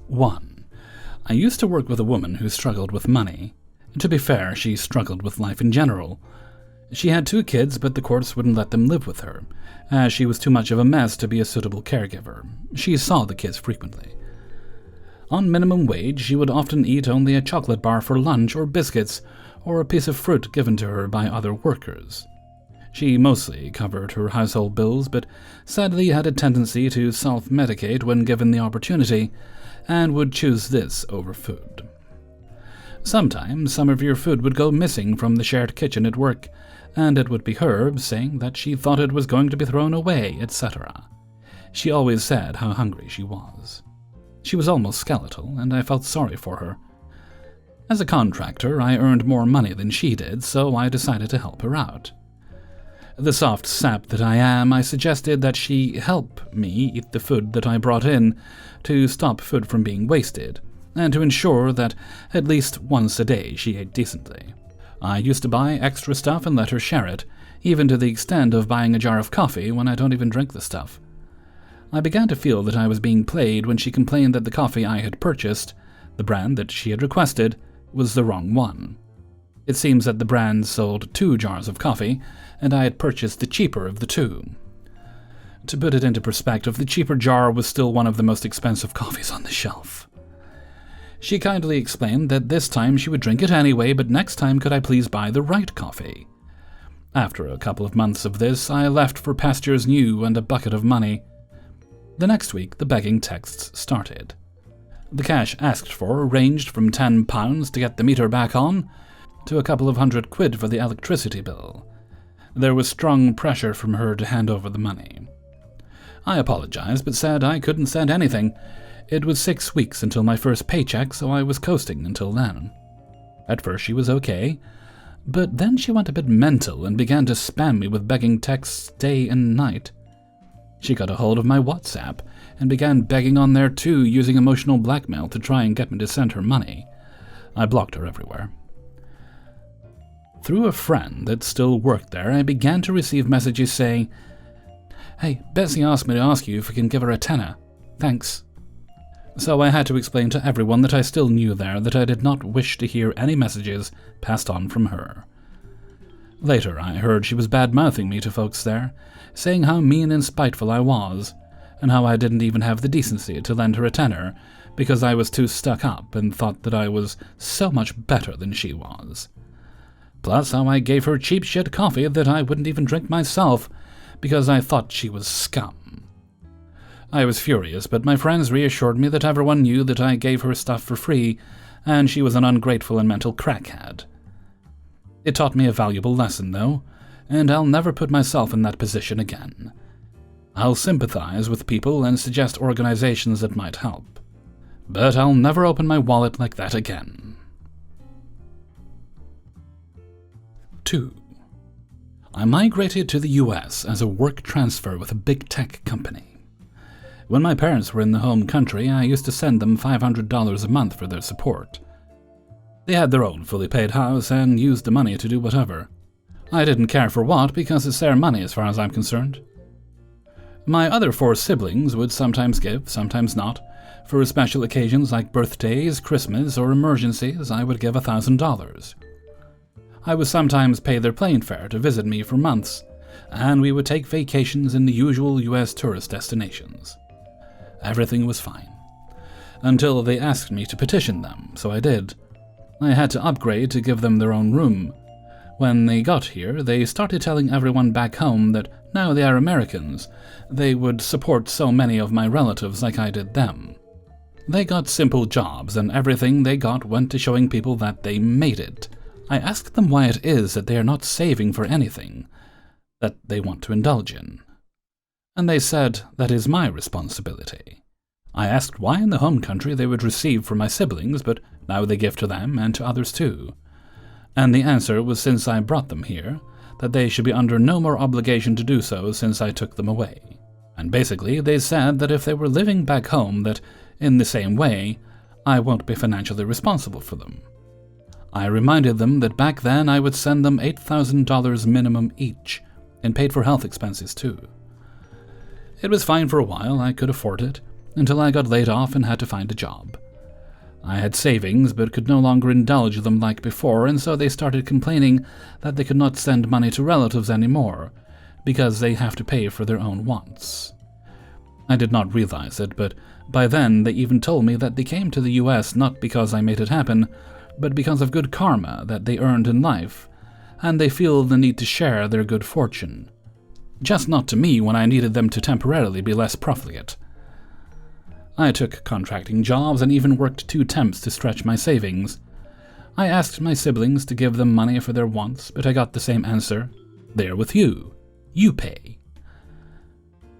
1. I used to work with a woman who struggled with money. To be fair, she struggled with life in general. She had 2 kids, but the courts wouldn't let them live with her, as she was too much of a mess to be a suitable caregiver. She saw the kids frequently. On minimum wage, she would often eat only a chocolate bar for lunch or biscuits, or a piece of fruit given to her by other workers. She mostly covered her household bills, but sadly had a tendency to self-medicate when given the opportunity, and would choose this over food. Sometimes some of your food would go missing from the shared kitchen at work, and it would be her saying that she thought it was going to be thrown away, etc. She always said how hungry she was. She was almost skeletal, and I felt sorry for her. As a contractor, I earned more money than she did, so I decided to help her out. The soft sap that I am, I suggested that she help me eat the food that I brought in to stop food from being wasted, and to ensure that at least once a day she ate decently. I used to buy extra stuff and let her share it, even to the extent of buying a jar of coffee when I don't even drink the stuff. I began to feel that I was being played when she complained that the coffee I had purchased, the brand that she had requested, was the wrong one. It seems that the brand sold 2 jars of coffee, and I had purchased the cheaper of the 2. To put it into perspective, the cheaper jar was still one of the most expensive coffees on the shelf. She kindly explained that this time she would drink it anyway, but next time could I please buy the right coffee. After a couple of months of this, I left for pastures new and a bucket of money. The next week, the begging texts started. The cash asked for ranged from £10 to get the meter back on, to a couple of £100 for the electricity bill. There was strong pressure from her to hand over the money. I apologized, but said I couldn't send anything. It was 6 weeks until my first paycheck, so I was coasting until then. At first she was okay, but then she went a bit mental and began to spam me with begging texts day and night. She got a hold of my WhatsApp and began begging on there too, using emotional blackmail to try and get me to send her money. I blocked her everywhere. Through a friend that still worked there, I began to receive messages saying, "Hey, Betsy asked me to ask you if we can give her a tenner. Thanks." So I had to explain to everyone that I still knew there that I did not wish to hear any messages passed on from her. Later I heard she was bad-mouthing me to folks there, saying how mean and spiteful I was, and how I didn't even have the decency to lend her a tenner because I was too stuck up and thought that I was so much better than she was. Plus how I gave her cheap shit coffee that I wouldn't even drink myself because I thought she was scum. I was furious, but my friends reassured me that everyone knew that I gave her stuff for free, and she was an ungrateful and mental crackhead. It taught me a valuable lesson, though, and I'll never put myself in that position again. I'll sympathize with people and suggest organizations that might help, but I'll never open my wallet like that again. 2. I migrated to the US as a work transfer with a big tech company. When my parents were in the home country, I used to send them $500 a month for their support. They had their own fully paid house and used the money to do whatever. I didn't care for what because it's their money as far as I'm concerned. My other 4 siblings would sometimes give, sometimes not. For special occasions like birthdays, Christmas, or emergencies, I would give $1,000. I would sometimes pay their plane fare to visit me for months, and we would take vacations in the usual US tourist destinations. Everything was fine. Until they asked me to petition them, so I did. I had to upgrade to give them their own room. When they got here, they started telling everyone back home that now they are Americans, they would support so many of my relatives like I did them. They got simple jobs, and everything they got went to showing people that they made it. I asked them why it is that they are not saving for anything that they want to indulge in. And they said that is my responsibility. I asked why in the home country they would receive from my siblings, but now they give to them and to others too. And the answer was since I brought them here, that they should be under no more obligation to do so since I took them away. And basically they said that if they were living back home that, in the same way, I won't be financially responsible for them. I reminded them that back then I would send them $8,000 minimum each, and paid for health expenses too. It was fine for a while, I could afford it, until I got laid off and had to find a job. I had savings but could no longer indulge them like before, and so they started complaining that they could not send money to relatives anymore because they have to pay for their own wants. I did not realize it, but by then they even told me that they came to the US not because I made it happen, but because of good karma that they earned in life, and they feel the need to share their good fortune. Just not to me when I needed them to temporarily be less profligate. I took contracting jobs and even worked 2 temps to stretch my savings. I asked my siblings to give them money for their wants, but I got the same answer. They're with you. You pay.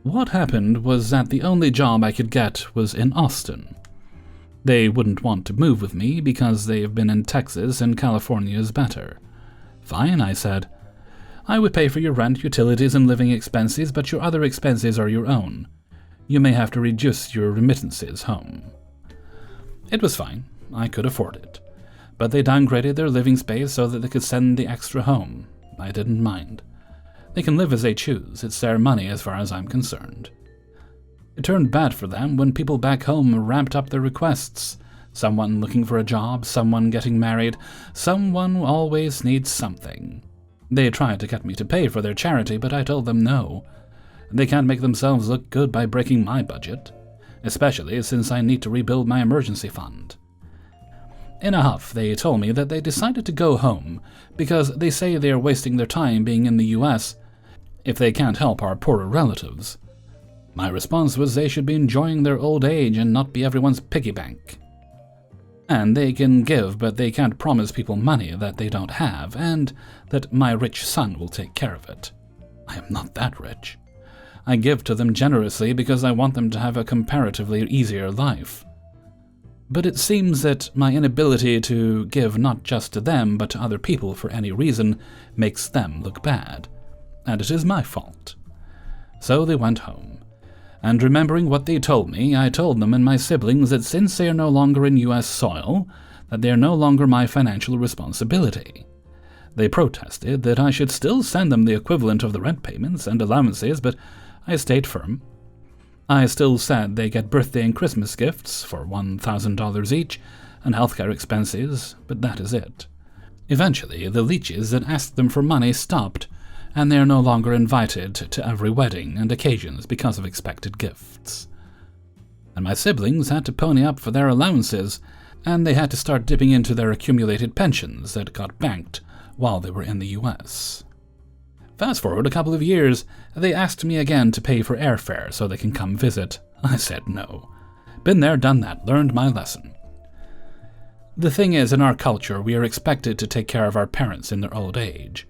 What happened was that the only job I could get was in Austin. They wouldn't want to move with me because they've been in Texas and California is better. Fine, I said. I would pay for your rent, utilities, and living expenses, but your other expenses are your own. You may have to reduce your remittances home. It was fine. I could afford it. But they downgraded their living space so that they could send the extra home. I didn't mind. They can live as they choose. It's their money as far as I'm concerned. It turned bad for them when people back home ramped up their requests. Someone looking for a job, someone getting married, someone always needs something. They tried to get me to pay for their charity, but I told them no. They can't make themselves look good by breaking my budget, especially since I need to rebuild my emergency fund. In a huff, they told me that they decided to go home because they say they are wasting their time being in the US if they can't help our poorer relatives. My response was they should be enjoying their old age and not be everyone's piggy bank. And they can give, but they can't promise people money that they don't have, and that my rich son will take care of it. I am not that rich. I give to them generously because I want them to have a comparatively easier life. But it seems that my inability to give not just to them but to other people for any reason makes them look bad, and it is my fault. So they went home, and remembering what they told me, I told them and my siblings that since they are no longer in US soil, that they are no longer my financial responsibility. They protested that I should still send them the equivalent of the rent payments and allowances, but I stayed firm. I still said they get birthday and Christmas gifts for $1,000 each and healthcare expenses, but that is it. Eventually, the leeches that asked them for money stopped, and they are no longer invited to every wedding and occasions because of expected gifts. And my siblings had to pony up for their allowances, and they had to start dipping into their accumulated pensions that got banked while they were in the US. Fast forward a couple of years, they asked me again to pay for airfare so they can come visit. I said no. Been there, done that, learned my lesson. The thing is, in our culture, we are expected to take care of our parents in their old age.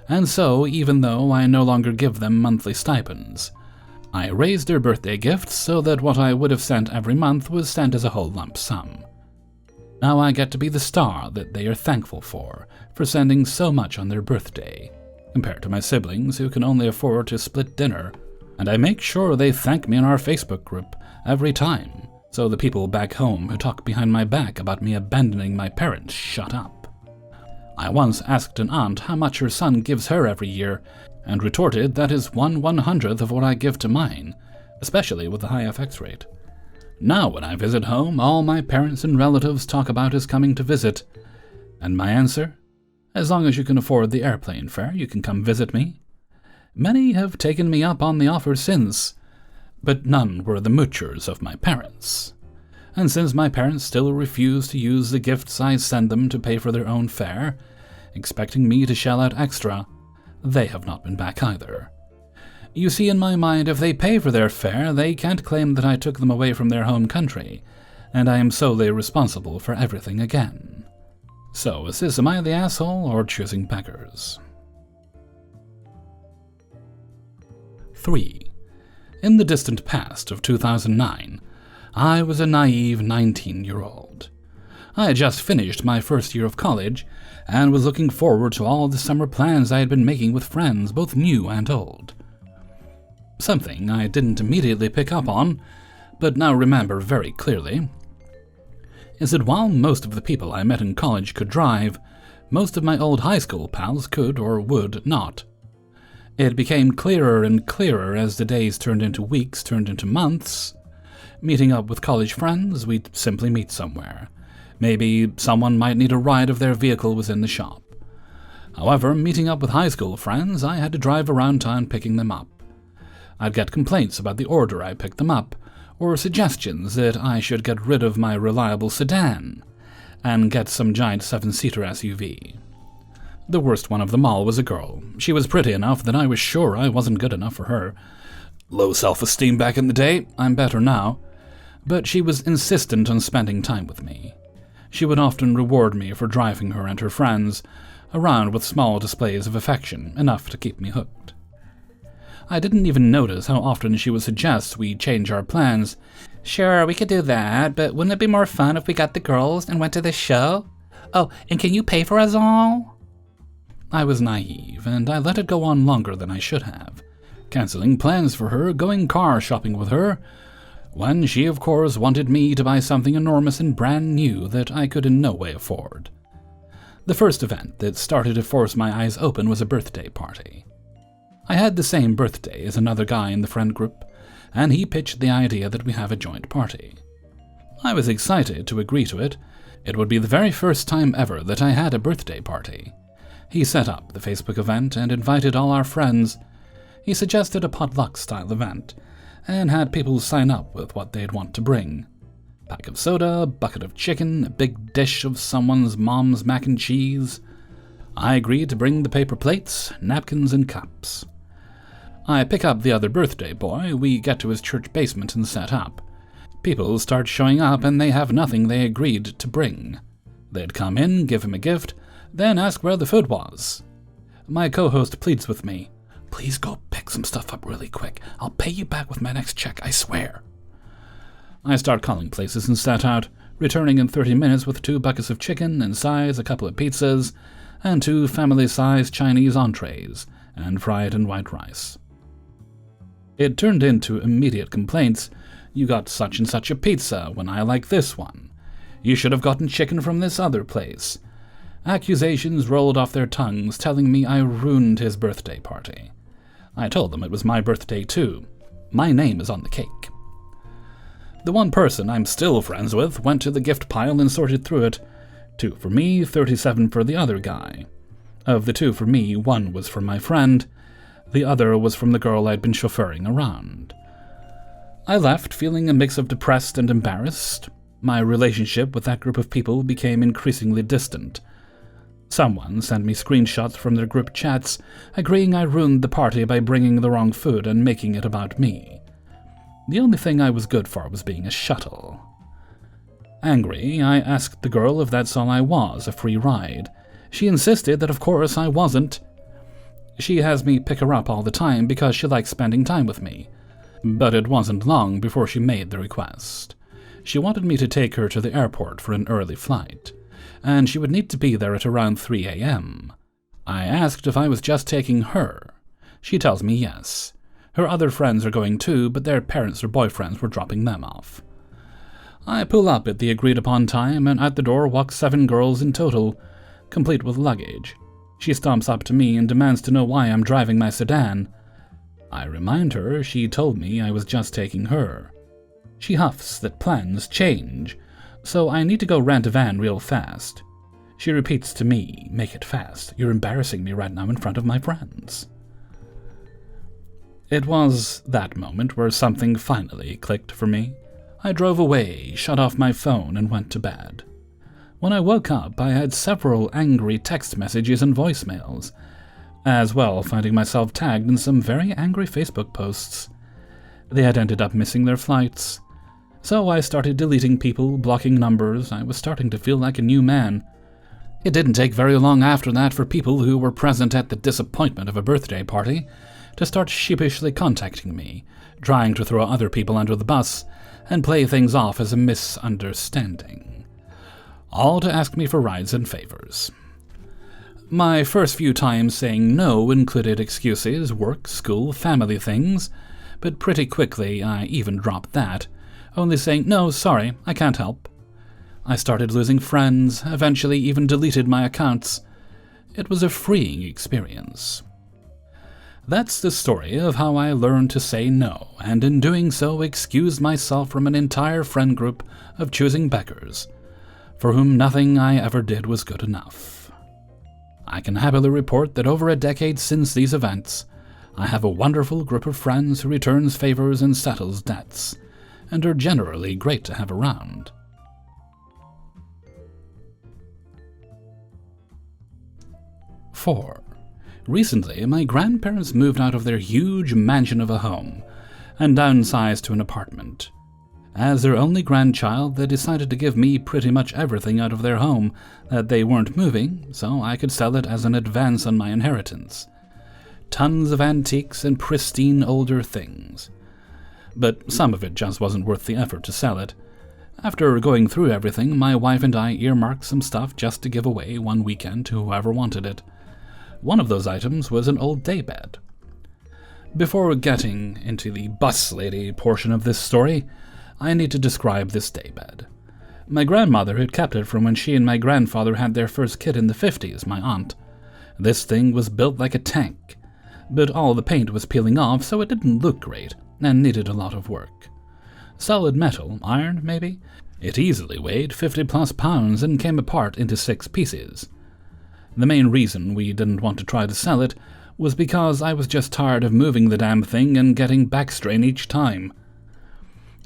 And so, even though I no longer give them monthly stipends, I raised their birthday gifts so that what I would have sent every month was sent as a whole lump sum. Now I get to be the star that they are thankful for sending so much on their birthday, compared to my siblings who can only afford to split dinner, and I make sure they thank me in our Facebook group every time, so the people back home who talk behind my back about me abandoning my parents shut up. I once asked an aunt how much her son gives her every year, and retorted that is 1/100th of what I give to mine, especially with the high FX rate. Now when I visit home, all my parents and relatives talk about is coming to visit, and my answer? As long as you can afford the airplane fare, you can come visit me. Many have taken me up on the offer since, but none were the moochers of my parents. And since my parents still refuse to use the gifts I send them to pay for their own fare, expecting me to shell out extra, they have not been back either. You see, in my mind, if they pay for their fare, they can't claim that I took them away from their home country, and I am solely responsible for everything again. So, is this, am I the asshole or choosing beggars? 3. In the distant past of 2009, I was a naive 19-year-old. I had just finished my first year of college and was looking forward to all the summer plans I had been making with friends, both new and old. Something I didn't immediately pick up on, but now remember very clearly, is that while most of the people I met in college could drive, most of my old high school pals could or would not. It became clearer and clearer as the days turned into weeks, turned into months. Meeting up with college friends, we'd simply meet somewhere. Maybe someone might need a ride if their vehicle was in the shop. However, meeting up with high school friends, I had to drive around town picking them up. I'd get complaints about the order I picked them up, or suggestions that I should get rid of my reliable sedan and get some giant 7-seater SUV. The worst one of them all was a girl. She was pretty enough that I was sure I wasn't good enough for her. Low self-esteem back in the day, I'm better now. But she was insistent on spending time with me. She would often reward me for driving her and her friends around with small displays of affection, enough to keep me hooked. I didn't even notice how often she would suggest we change our plans. Sure, we could do that, but wouldn't it be more fun if we got the girls and went to the show? Oh, and can you pay for us all? I was naive, and I let it go on longer than I should have, canceling plans for her, going car shopping with her, when she, of course, wanted me to buy something enormous and brand new that I could in no way afford. The first event that started to force my eyes open was a birthday party. I had the same birthday as another guy in the friend group, and he pitched the idea that we have a joint party. I was excited to agree to it. It would be the very first time ever that I had a birthday party. He set up the Facebook event and invited all our friends. He suggested a potluck-style event, and had people sign up with what they'd want to bring. Pack of soda, a bucket of chicken, a big dish of someone's mom's mac and cheese. I agreed to bring the paper plates, napkins, and cups. I pick up the other birthday boy, we get to his church basement and set up. People start showing up and they have nothing they agreed to bring. They'd come in, give him a gift, then ask where the food was. My co-host pleads with me, "Please go pick some stuff up really quick. I'll pay you back with my next check, I swear." I start calling places and set out, returning in 30 minutes with 2 buckets of chicken and sides, a couple of pizzas, and 2 family-sized Chinese entrees, and fried and white rice. It turned into immediate complaints. "You got such and such a pizza when I like this one. You should have gotten chicken from this other place." Accusations rolled off their tongues, telling me I ruined his birthday party. I told them it was my birthday too. My name is on the cake. The one person I'm still friends with went to the gift pile and sorted through it. 2 for me, 37 for the other guy. Of the 2 for me, 1 was from my friend. The other was from the girl I'd been chauffeuring around. I left feeling a mix of depressed and embarrassed. My relationship with that group of people became increasingly distant. Someone sent me screenshots from their group chats, agreeing I ruined the party by bringing the wrong food and making it about me. The only thing I was good for was being a shuttle. Angry, I asked the girl if that's all I was, a free ride. She insisted that of course I wasn't. She has me pick her up all the time because she likes spending time with me. But it wasn't long before she made the request. She wanted me to take her to the airport for an early flight, and she would need to be there at around 3 a.m. I asked if I was just taking her. She tells me yes. Her other friends are going too, but their parents or boyfriends were dropping them off. I pull up at the agreed-upon time, and at the door walk 7 girls in total, complete with luggage. She stomps up to me and demands to know why I'm driving my sedan. I remind her she told me I was just taking her. She huffs that plans change, so I need to go rent a van real fast. She repeats to me, "Make it fast. You're embarrassing me right now in front of my friends." It was that moment where something finally clicked for me. I drove away, shut off my phone, and went to bed. When I woke up, I had several angry text messages and voicemails, as well finding myself tagged in some very angry Facebook posts. They had ended up missing their flights. So I started deleting people, blocking numbers. I was starting to feel like a new man. It didn't take very long after that for people who were present at the disappointment of a birthday party to start sheepishly contacting me, trying to throw other people under the bus and play things off as a misunderstanding. All to ask me for rides and favors. My first few times saying no included excuses, work, school, family things, but pretty quickly I even dropped that, only saying, "No, sorry, I can't help." I started losing friends, eventually even deleted my accounts. It was a freeing experience. That's the story of how I learned to say no, and in doing so excused myself from an entire friend group of choosing beggars, for whom nothing I ever did was good enough. I can happily report that over a decade since these events, I have a wonderful group of friends who returns favors and settles debts, and are generally great to have around. 4. Recently, my grandparents moved out of their huge mansion of a home and downsized to an apartment. As their only grandchild, they decided to give me pretty much everything out of their home that they weren't moving, so I could sell it as an advance on my inheritance. Tons of antiques and pristine older things. But some of it just wasn't worth the effort to sell it. After going through everything, my wife and I earmarked some stuff just to give away one weekend to whoever wanted it. One of those items was an old daybed. Before getting into the bus lady portion of this story, I need to describe this daybed. My grandmother had kept it from when she and my grandfather had their first kid in the 50s, my aunt. This thing was built like a tank, but all the paint was peeling off, so it didn't look great and needed a lot of work. Solid metal, iron maybe? It easily weighed 50+ pounds and came apart into 6 pieces. The main reason we didn't want to try to sell it was because I was just tired of moving the damn thing and getting back strain each time.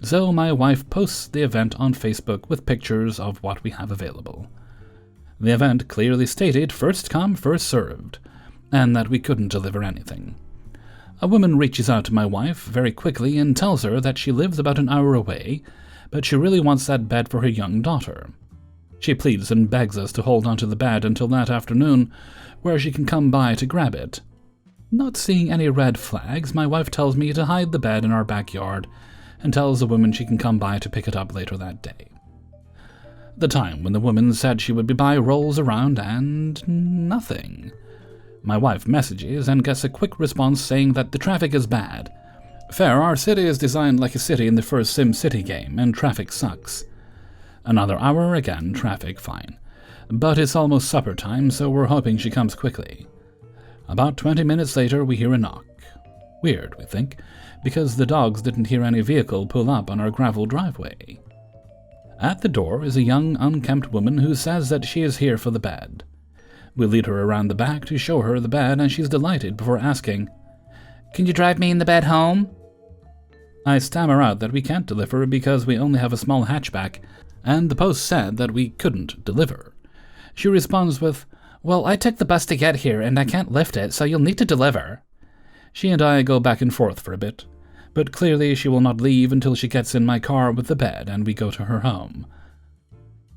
So my wife posts the event on Facebook with pictures of what we have available. The event clearly stated first come, first served, and that we couldn't deliver anything. A woman reaches out to my wife very quickly and tells her that she lives about an hour away, but she really wants that bed for her young daughter. She pleads and begs us to hold onto the bed until that afternoon, where she can come by to grab it. Not seeing any red flags, my wife tells me to hide the bed in our backyard and tells the woman she can come by to pick it up later that day. The time when the woman said she would be by rolls around and nothing. My wife messages and gets a quick response saying that the traffic is bad. Fair, our city is designed like a city in the first SimCity game, and traffic sucks. Another hour, again, traffic fine. But it's almost supper time, so we're hoping she comes quickly. About 20 minutes later, we hear a knock. Weird, we think, because the dogs didn't hear any vehicle pull up on our gravel driveway. At the door is a young, unkempt woman who says that she is here for the bed. We lead her around the back to show her the bed, and she's delighted before asking, "Can you drive me in the bed home?" I stammer out that we can't deliver because we only have a small hatchback, and the post said that we couldn't deliver. She responds with, "Well, I took the bus to get here, and I can't lift it, so you'll need to deliver." She and I go back and forth for a bit, but clearly she will not leave until she gets in my car with the bed and we go to her home.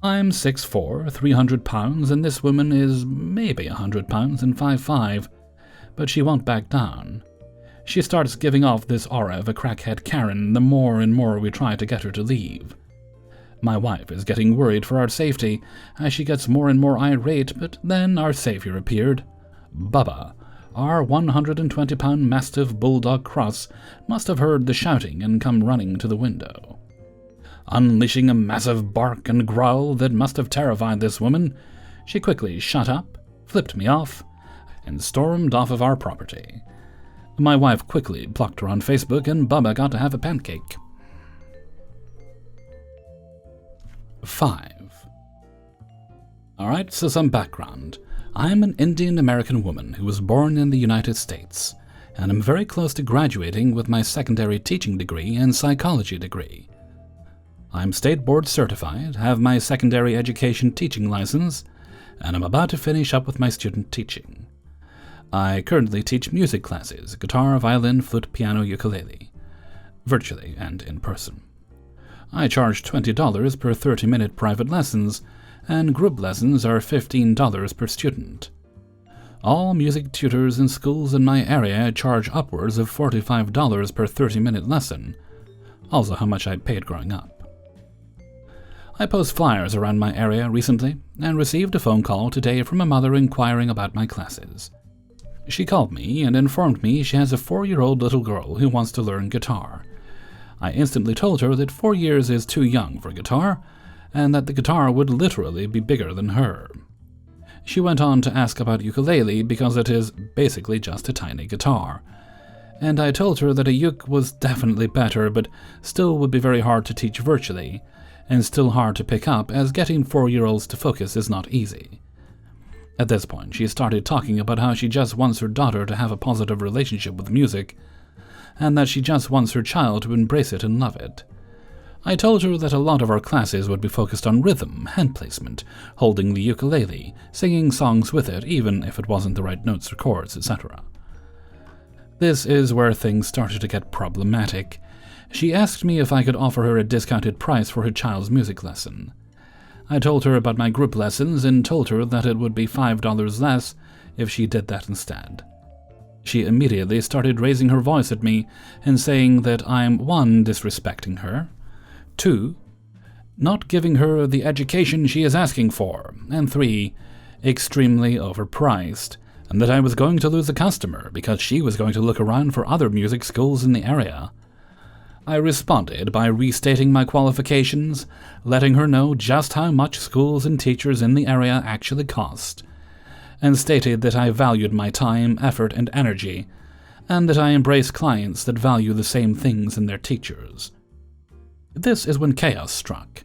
I'm 6'4", 300 pounds, and this woman is maybe 100 pounds and 5'5", but she won't back down. She starts giving off this aura of a crackhead Karen the more and more we try to get her to leave. My wife is getting worried for our safety as she gets more and more irate, but then our savior appeared. Bubba, our 120-pound Mastiff Bulldog Cross, must have heard the shouting and come running to the window. Unleashing a massive bark and growl that must have terrified this woman, she quickly shut up, flipped me off, and stormed off of our property. My wife quickly blocked her on Facebook, and Bubba got to have a pancake. 5. Alright, so some background. I'm an Indian-American woman who was born in the United States, and I'm very close to graduating with my secondary teaching degree and psychology degree. I'm state board certified, have my secondary education teaching license, and I'm about to finish up with my student teaching. I currently teach music classes, guitar, violin, flute, piano, ukulele, virtually and in person. I charge $20 per 30-minute private lessons, and group lessons are $15 per student. All music tutors and schools in my area charge upwards of $45 per 30-minute lesson, also how much I paid growing up. I post flyers around my area recently, and received a phone call today from a mother inquiring about my classes. She called me and informed me she has a 4-year-old little girl who wants to learn guitar. I instantly told her that 4 years is too young for guitar, and that the guitar would literally be bigger than her. She went on to ask about ukulele because it is basically just a tiny guitar. And I told her that a uke was definitely better, but still would be very hard to teach virtually, and still hard to pick up, as getting 4-year-olds to focus is not easy. At this point, she started talking about how she just wants her daughter to have a positive relationship with music, and that she just wants her child to embrace it and love it. I told her that a lot of our classes would be focused on rhythm, hand placement, holding the ukulele, singing songs with it, even if it wasn't the right notes or chords, etc. This is where things started to get problematic. She asked me if I could offer her a discounted price for her child's music lesson. I told her about my group lessons and told her that it would be $5 less if she did that instead. She immediately started raising her voice at me and saying that I'm 1. Disrespecting her, 2. Not giving her the education she is asking for, and 3. Extremely overpriced, and that I was going to lose a customer because she was going to look around for other music schools in the area. I responded by restating my qualifications, letting her know just how much schools and teachers in the area actually cost, and stated that I valued my time, effort, and energy, and that I embrace clients that value the same things in their teachers. This is when chaos struck.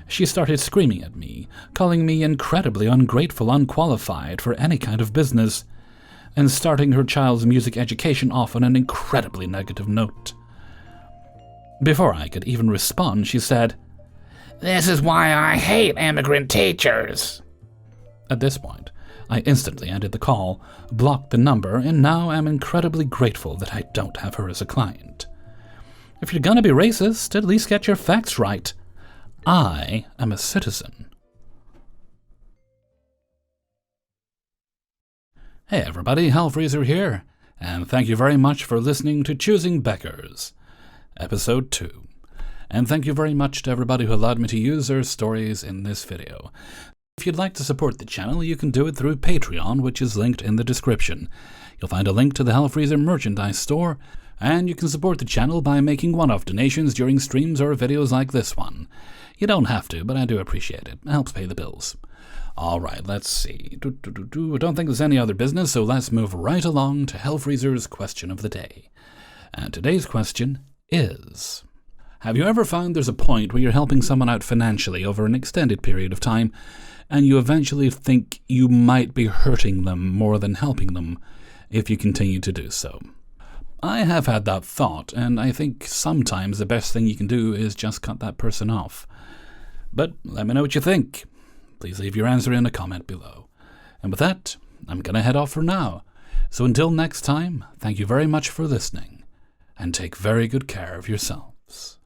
She started screaming at me, calling me incredibly ungrateful, unqualified for any kind of business, and starting her child's music education off on an incredibly negative note. Before I could even respond, she said, "This is why I hate immigrant teachers." At this point, I instantly ended the call, blocked the number, and now am incredibly grateful that I don't have her as a client. If you're gonna be racist, at least get your facts right. I am a citizen. Hey everybody, Hellfreezer here, and thank you very much for listening to Choosing Beggars, Episode 2. And thank you very much to everybody who allowed me to use their stories in this video. If you'd like to support the channel, you can do it through Patreon, which is linked in the description. You'll find a link to the Hellfreezer merchandise store, and you can support the channel by making one-off donations during streams or videos like this one. You don't have to, but I do appreciate it. It helps pay the bills. Alright, let's see. I don't think there's any other business, so let's move right along to Hellfreezer's question of the day. And today's question is: have you ever found there's a point where you're helping someone out financially over an extended period of time, and you eventually think you might be hurting them more than helping them if you continue to do so? I have had that thought, and I think sometimes the best thing you can do is just cut that person off. But let me know what you think. Please leave your answer in a comment below. And with that, I'm gonna head off for now. So until next time, thank you very much for listening, and take very good care of yourselves.